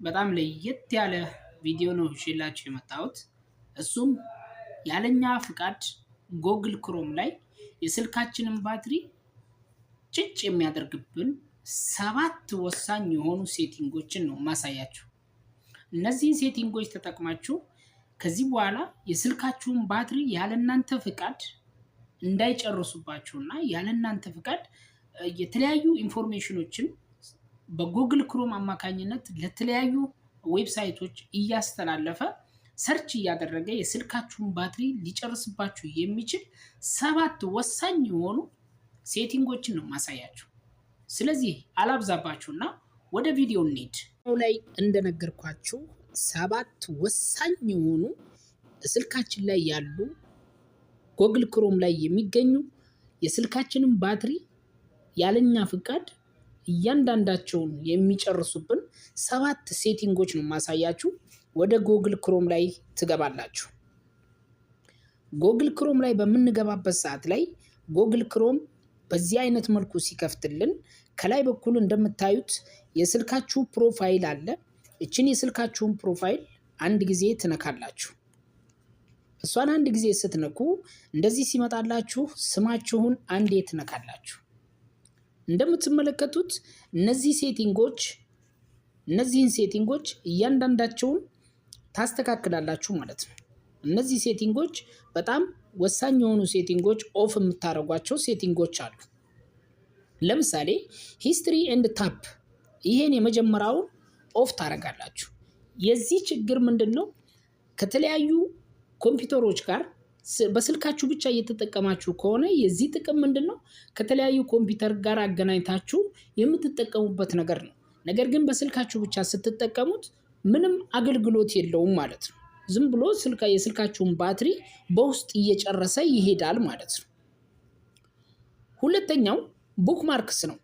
በጣም ለየት ያለ ቪዲዮ ነው ይዤላችሁ የመጣሁት። እሱም ያለኛ ፍቃድ ጎግል ክሮም ላይ የስልካችንን ባትሪ ጭጭ የሚያደርግብን 7 ወሳኝ የሆኑ ሴቲንጎችን ነው ማሳያችሁ። እነዚህን ሴቲንጎች ተጠቅማችሁ ከዚህ በኋላ የስልካችሁን ባትሪ ያለናንተ ፍቃድ እንዳይጨርሱባችሁና ያለናንተ ፍቃድ የተለያዩ ኢንፎርሜሽኖችን በጉግል ክሮም አማካኝነት ለተለያዩ ዌብሳይቶች እያስተላለፈ ሰርች እያደረገ የስልካችሁን ባትሪ ሊጨርስባችሁ የሚችል 7 ወሳኝ የሆኑ ሴቲንጎችን ነው ማሳያችሁ። ስለዚህ አላብዛባችሁና ወደ ቪዲዮ እንሂድ። ላይ እንደነገርኳችሁ 7 ወሳኝ የሆኑ ስልካችን ላይ ያሉ ጉግል ክሮም ላይ የሚገኙ የስልካችንን ባትሪ ያለኛ ፍቃድ እያንዳንዳቸውን የሚጨርሱብን 7 ሴቲንጎች ነው ማሳያችሁ። ወደ ጉግል ክሮም ላይ ትገባላችሁ። ጉግል ክሮም ላይ በምንገባበት ሰዓት ላይ ጉግል ክሮም በዚህ አይነት መልኩ ሲከፍትልን ከላይ በኩል እንደምታዩት የስልካችሁ ፕሮፋይል አለ። እቺን የስልካችሁን ፕሮፋይል አንድ ጊዜ ትነካላችሁ። እሷን አንድ ጊዜ ስትነኩ እንደዚህ ሲመጣላችሁ ስማችሁን አንዴ ትነካላችሁ። እንደምትመለከቱት እነዚህን ሴቲንጎች እያንዳንዳቸውን ታስተካክላላችሁ ማለት ነው። እነዚህ ሴቲንጎች በጣም ወሳኝ የሆኑ ሴቲንጎች፣ ኦፍ የምታደርጓቸው ሴቲንጎች አሉ። ለምሳሌ ሂስትሪ ኤንድ ታፕ፣ ይሄን የመጀመሪያውን ኦፍ ታደርጋላችሁ። የዚህ ችግር ምንድነው? ከተለያዩ ኮምፒውተሮች ጋር በስልካችሁ ብቻ እየተጠቀማችሁ ከሆነ የዚህ ጥቅም ምንድነው? ከተለያዩ ኮምፒውተር ጋር አገናኝታችሁ የምትጠቀሙበት ነገር ነው። ነገር ግን በስልካችሁ ብቻ ስትጠቀሙት ምንም አገልግሎት የለውም ማለት ነው። ዝም ብሎ የስልካችሁን ባትሪ በውስጥ እየጨረሰ ይሄዳል ማለት ነው። ሁለተኛው ቡክማርክስ ነው።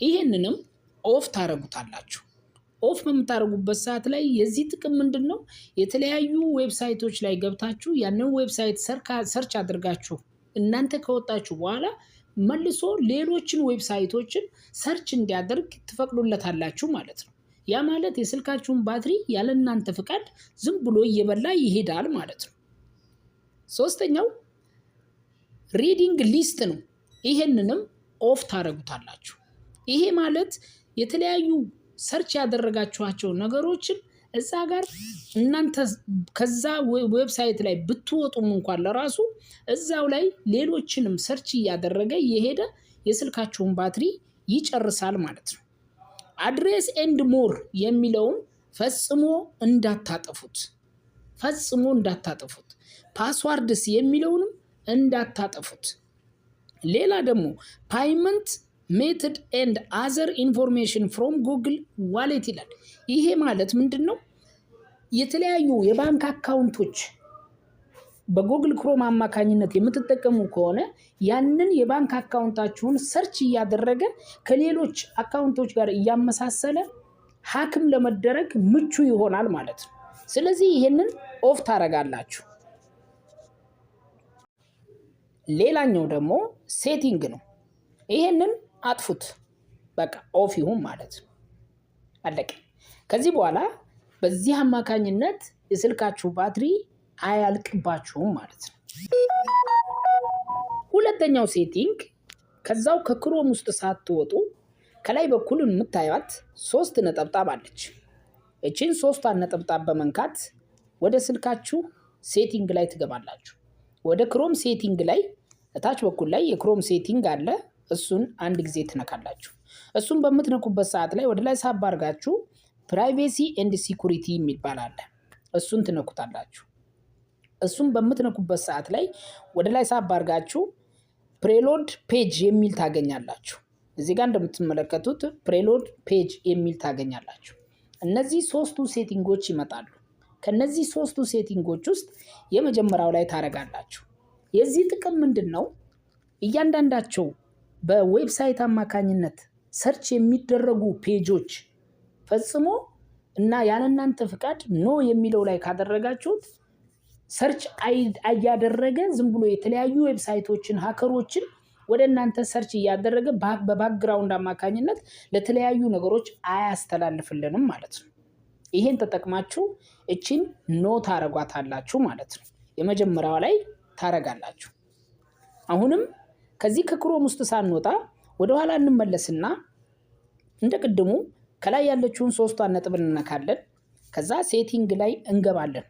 ይሄንንም ኦፍ ታረጉታላችሁ። ኦፍ በምታረጉበት ሰዓት ላይ የዚህ ጥቅም ምንድነው? የተለያዩ ዌብሳይቶች ላይ ገብታችሁ ያንን ዌብሳይት ሰርች አድርጋችሁ እናንተ ከወጣችሁ በኋላ መልሶ ሌሎችን ዌብሳይቶችን ሰርች እንዲያደርግ ትፈቅዱለታላችሁ ማለት ነው። ያ ማለት የስልካችሁን ባትሪ ያለ እናንተ ፍቃድ ዝም ብሎ እየበላ ይሄዳል ማለት ነው። ሶስተኛው ሪዲንግ ሊስት ነው። ይሄንንም ኦፍ ታረጉታላችሁ። ይሄ ማለት የተለያዩ ሰርች ያደረጋችኋቸው ነገሮችን እዛ ጋር እናንተ ከዛ ዌብሳይት ላይ ብትወጡም እንኳን ለራሱ እዛው ላይ ሌሎችንም ሰርች እያደረገ የሄደ የስልካችሁን ባትሪ ይጨርሳል ማለት ነው። አድሬስ ኤንድ ሞር የሚለውን ፈጽሞ እንዳታጠፉት። ፓስዋርድስ የሚለውንም እንዳታጠፉት። ሌላ ደግሞ ፓይመንት ሜተድ ኤንድ አዘር ኢንፎርሜሽን ፍሮም ጉግል ዋሌት ይላል። ይሄ ማለት ምንድነው? የተለያዩ የባንክ አካውንቶች በጉግል ክሮም አማካኝነት የምትጠቀሙ ከሆነ ያንን የባንክ አካውንታችሁን ሰርች እያደረገ ከሌሎች አካውንቶች ጋር እያመሳሰለ ሀክም ለመደረግ ምቹ ይሆናል ማለት ነው። ስለዚህ ይሄንን ኦፍ ታረጋላችሁ። ሌላኛው ደግሞ ሴቲንግ ነው። ይሄንን አጥፉት። በቃ ኦፍ ይሁን ማለት ነው። አለቀ። ከዚህ በኋላ በዚህ አማካኝነት የስልካችሁ ባትሪ አያልቅባችሁም ማለት ነው። ሁለተኛው ሴቲንግ ከዛው ከክሮም ውስጥ ሳትወጡ ከላይ በኩል የምታዩት 3 ነጠብጣብ አለች። እቺን 3 ነጠብጣብ በመንካት ወደ ስልካችሁ ሴቲንግ ላይ ትገባላችሁ። ወደ ክሮም ሴቲንግ ላይ እታች በኩል ላይ የክሮም ሴቲንግ አለ። እሱን አንድ ጊዜ ትነካላችሁ። እሱን በምትነኩበት ሰዓት ላይ ወደ ላይ ሳብ አድርጋችሁ ፕራይቬሲ ኤንድ ሲኩሪቲ የሚባል አለ። እሱን ትነኩታላችሁ። እሱን በምትነኩበት ሰዓት ላይ ወደ ላይ ሳብ አድርጋችሁ ፕሬሎድ ፔጅ የሚል ታገኛላችሁ። እዚህ ጋር እንደምትመለከቱት ፕሬሎድ ፔጅ የሚል ታገኛላችሁ። እነዚህ 3ቱ ሴቲንጎች ይመጣሉ። ከነዚህ 3ቱ ሴቲንጎች ውስጥ የመጀመሪያው ላይ ታረጋላችሁ። የዚህ ጥቅም ምንድነው? እያንዳንዳቸው በዌብሳይት አማካኝነት ሰርች የሚደረጉ ፔጆች ፈጽሞ እና ያለናንተ ፍቃድ ኖ የሚለው ላይ ካደረጋችሁት ሰርች እያደረገ ዝም ብሎ የተለያዩ ዌብሳይቶችን ሃከሮችን ወደ እናንተ ሰርች እያደረገ በባክግራውንድ አማካኝነት ለተለያዩ ነገሮች አያስተላልፍልንም ማለት ነው። ይሄን ተጠቅማችሁ እቺን ኖ ታረጓታላችሁ ማለት ነው። የመጀመሪያዋ ላይ ታረጋላችሁ። አሁንም ከዚህ ከክሮም ውስጥ ሳንወጣ ወደ ኋላ እንመለስና እንደ ቅድሙ ከላይ ያለችውን ሶስቷን ነጥብ እንነካለን። ከዛ ሴቲንግ ላይ እንገባለን።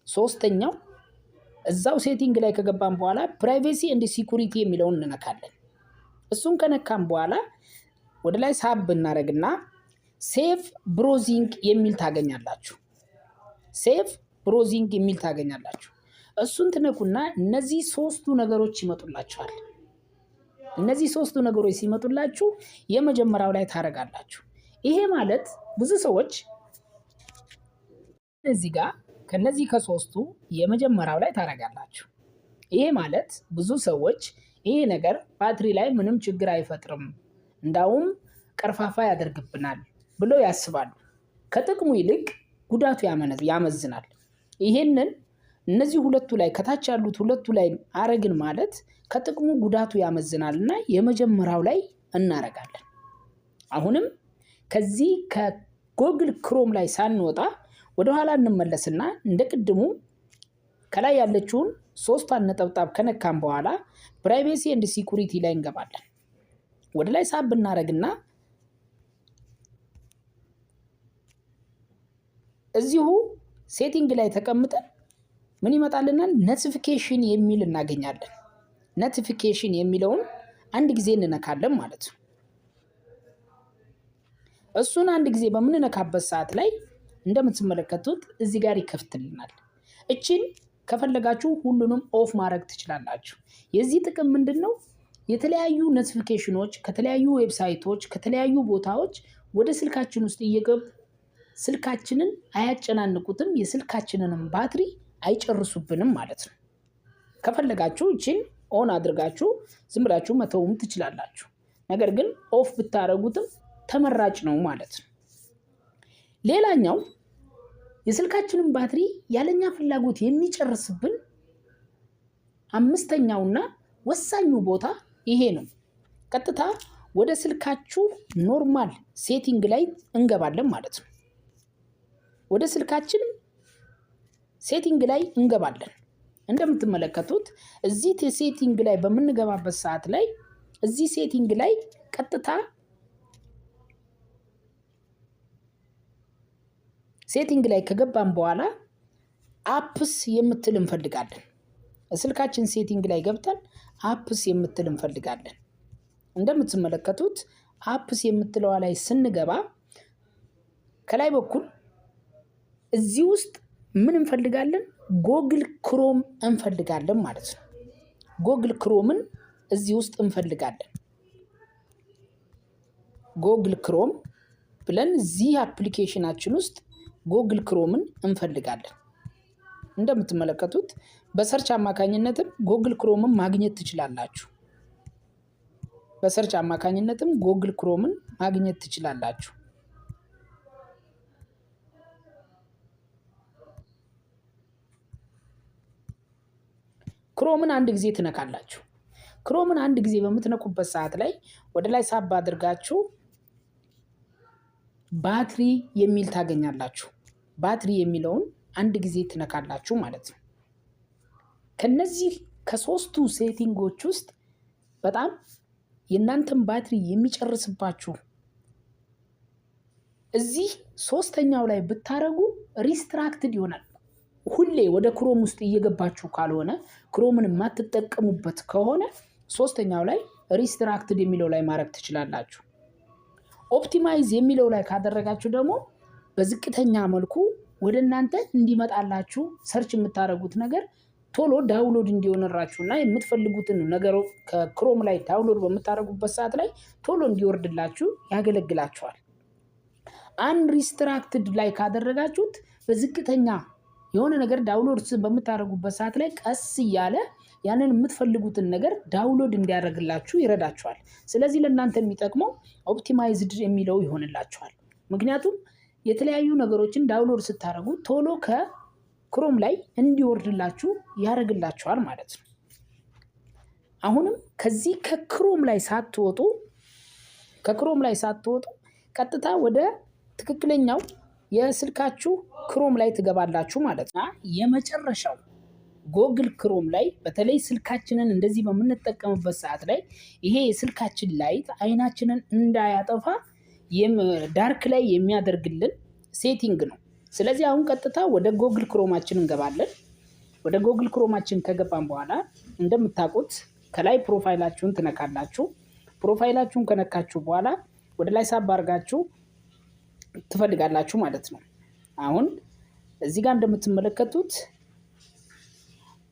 ሶስተኛው እዛው ሴቲንግ ላይ ከገባን በኋላ ፕራይቬሲ ኤንድ ሲኩሪቲ የሚለውን እንነካለን። እሱን ከነካን በኋላ ወደ ላይ ሳብ እናደርግና ሴፍ ብሮዚንግ የሚል ታገኛላችሁ። ሴፍ ብሮዚንግ የሚል ታገኛላችሁ። እሱን ትነኩና እነዚህ ሶስቱ ነገሮች ይመጡላችኋል። እነዚህ ሶስቱ ነገሮች ሲመጡላችሁ የመጀመሪያው ላይ ታረጋላችሁ። ይሄ ማለት ብዙ ሰዎች እዚህ ጋር ከነዚህ ከሶስቱ የመጀመሪያው ላይ ታረጋላችሁ። ይሄ ማለት ብዙ ሰዎች ይሄ ነገር ባትሪ ላይ ምንም ችግር አይፈጥርም፣ እንዳውም ቀርፋፋ ያደርግብናል ብለው ያስባሉ። ከጥቅሙ ይልቅ ጉዳቱ ያመዝናል። ይሄንን እነዚህ ሁለቱ ላይ ከታች ያሉት ሁለቱ ላይ አረግን ማለት ከጥቅሙ ጉዳቱ ያመዝናልና የመጀመሪያው ላይ እናረጋለን። አሁንም ከዚህ ከጎግል ክሮም ላይ ሳንወጣ ወደ ኋላ እንመለስና እንደ ቅድሙ ከላይ ያለችውን ሶስቷን ነጠብጣብ ከነካን በኋላ ፕራይቬሲ ኤንድ ሲኩሪቲ ላይ እንገባለን። ወደ ላይ ሳብ እናረግና እዚሁ ሴቲንግ ላይ ተቀምጠን ምን ይመጣልናል? ኖቲፊኬሽን የሚል እናገኛለን። ኖቲፊኬሽን የሚለውን አንድ ጊዜ እንነካለን ማለት ነው። እሱን አንድ ጊዜ በምንነካበት ሰዓት ላይ እንደምትመለከቱት እዚህ ጋር ይከፍትልናል። እቺን ከፈለጋችሁ ሁሉንም ኦፍ ማድረግ ትችላላችሁ። የዚህ ጥቅም ምንድነው? የተለያዩ ኖቲፊኬሽኖች ከተለያዩ ዌብሳይቶች ከተለያዩ ቦታዎች ወደ ስልካችን ውስጥ እየገቡ ስልካችንን አያጨናንቁትም፣ የስልካችንንም ባትሪ አይጨርሱብንም ማለት ነው። ከፈለጋችሁ እቺን ኦን አድርጋችሁ ዝም ብላችሁ መተውም ትችላላችሁ። ነገር ግን ኦፍ ብታረጉትም ተመራጭ ነው ማለት ነው። ሌላኛው የስልካችንን ባትሪ ያለኛ ፍላጎት የሚጨርስብን አምስተኛውና ወሳኙ ቦታ ይሄ ነው። ቀጥታ ወደ ስልካችሁ ኖርማል ሴቲንግ ላይ እንገባለን ማለት ነው። ወደ ስልካችን ሴቲንግ ላይ እንገባለን። እንደምትመለከቱት እዚህ ሴቲንግ ላይ በምንገባበት ሰዓት ላይ እዚህ ሴቲንግ ላይ ቀጥታ ሴቲንግ ላይ ከገባን በኋላ አፕስ የምትል እንፈልጋለን። ስልካችን ሴቲንግ ላይ ገብተን አፕስ የምትል እንፈልጋለን። እንደምትመለከቱት አፕስ የምትለዋ ላይ ስንገባ ከላይ በኩል እዚህ ውስጥ ምን እንፈልጋለን? ጎግል ክሮም እንፈልጋለን ማለት ነው። ጎግል ክሮምን እዚህ ውስጥ እንፈልጋለን። ጎግል ክሮም ብለን እዚህ አፕሊኬሽናችን ውስጥ ጎግል ክሮምን እንፈልጋለን። እንደምትመለከቱት በሰርች አማካኝነትም ጎግል ክሮምን ማግኘት ትችላላችሁ። በሰርች አማካኝነትም ጎግል ክሮምን ማግኘት ትችላላችሁ። ክሮምን አንድ ጊዜ ትነካላችሁ። ክሮምን አንድ ጊዜ በምትነኩበት ሰዓት ላይ ወደ ላይ ሳብ አድርጋችሁ ባትሪ የሚል ታገኛላችሁ። ባትሪ የሚለውን አንድ ጊዜ ትነካላችሁ ማለት ነው። ከነዚህ ከሶስቱ ሴቲንጎች ውስጥ በጣም የእናንተን ባትሪ የሚጨርስባችሁ እዚህ ሶስተኛው ላይ ብታረጉ ሪስትራክትድ ይሆናል። ሁሌ ወደ ክሮም ውስጥ እየገባችሁ ካልሆነ ክሮምን የማትጠቀሙበት ከሆነ ሶስተኛው ላይ ሪስትራክትድ የሚለው ላይ ማድረግ ትችላላችሁ። ኦፕቲማይዝ የሚለው ላይ ካደረጋችሁ ደግሞ በዝቅተኛ መልኩ ወደ እናንተ እንዲመጣላችሁ ሰርች የምታደርጉት ነገር ቶሎ ዳውንሎድ እንዲሆንላችሁና የምትፈልጉትን ነገር ከክሮም ላይ ዳውንሎድ በምታደርጉበት ሰዓት ላይ ቶሎ እንዲወርድላችሁ ያገለግላችኋል። አንሪስትራክትድ ላይ ካደረጋችሁት በዝቅተኛ የሆነ ነገር ዳውንሎድ በምታደርጉበት ሰዓት ላይ ቀስ እያለ ያንን የምትፈልጉትን ነገር ዳውንሎድ እንዲያደርግላችሁ ይረዳችኋል። ስለዚህ ለእናንተ የሚጠቅመው ኦፕቲማይዝድ የሚለው ይሆንላችኋል። ምክንያቱም የተለያዩ ነገሮችን ዳውንሎድ ስታደርጉ ቶሎ ከክሮም ላይ እንዲወርድላችሁ ያደርግላችኋል ማለት ነው። አሁንም ከዚህ ከክሮም ላይ ሳትወጡ ቀጥታ ወደ ትክክለኛው የስልካችሁ ክሮም ላይ ትገባላችሁ ማለት ነው። የመጨረሻው ጎግል ክሮም ላይ በተለይ ስልካችንን እንደዚህ በምንጠቀምበት ሰዓት ላይ ይሄ የስልካችን ላይት አይናችንን እንዳያጠፋ ዳርክ ላይ የሚያደርግልን ሴቲንግ ነው። ስለዚህ አሁን ቀጥታ ወደ ጎግል ክሮማችን እንገባለን። ወደ ጎግል ክሮማችን ከገባን በኋላ እንደምታውቁት ከላይ ፕሮፋይላችሁን ትነካላችሁ። ፕሮፋይላችሁን ከነካችሁ በኋላ ወደ ላይ ሳብ አድርጋችሁ ትፈልጋላችሁ ማለት ነው። አሁን እዚህ ጋር እንደምትመለከቱት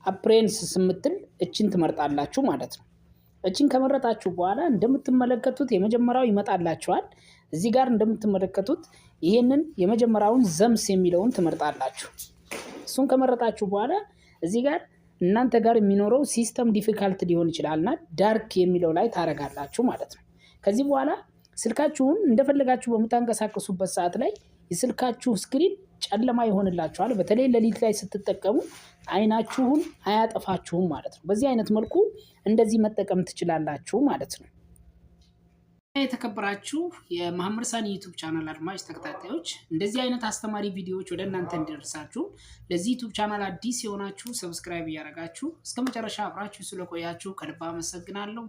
አፕሬንስ ስምትል እችን ትመርጣላችሁ ማለት ነው። እችን ከመረጣችሁ በኋላ እንደምትመለከቱት የመጀመሪያው ይመጣላችኋል። እዚህ ጋር እንደምትመለከቱት ይሄንን የመጀመሪያውን ዘምስ የሚለውን ትመርጣላችሁ። እሱን ከመረጣችሁ በኋላ እዚህ ጋር እናንተ ጋር የሚኖረው ሲስተም ዲፊካልት ሊሆን ይችላልና ዳርክ የሚለው ላይ ታረጋላችሁ ማለት ነው። ከዚህ በኋላ ስልካችሁን እንደፈለጋችሁ በምታንቀሳቀሱበት ሰዓት ላይ የስልካችሁ ስክሪን ጨለማ ይሆንላችኋል። በተለይ ሌሊት ላይ ስትጠቀሙ አይናችሁን አያጠፋችሁም ማለት ነው። በዚህ አይነት መልኩ እንደዚህ መጠቀም ትችላላችሁ ማለት ነው። የተከበራችሁ የመሐመድ ሳኒ ዩቲዩብ ቻናል አድማጭ ተከታታዮች እንደዚህ አይነት አስተማሪ ቪዲዮዎች ወደ እናንተ እንዲደርሳችሁ ለዚህ ዩቲዩብ ቻናል አዲስ የሆናችሁ ሰብስክራይብ እያደረጋችሁ እስከ መጨረሻ አብራችሁ ስለቆያችሁ ከልብ አመሰግናለሁ።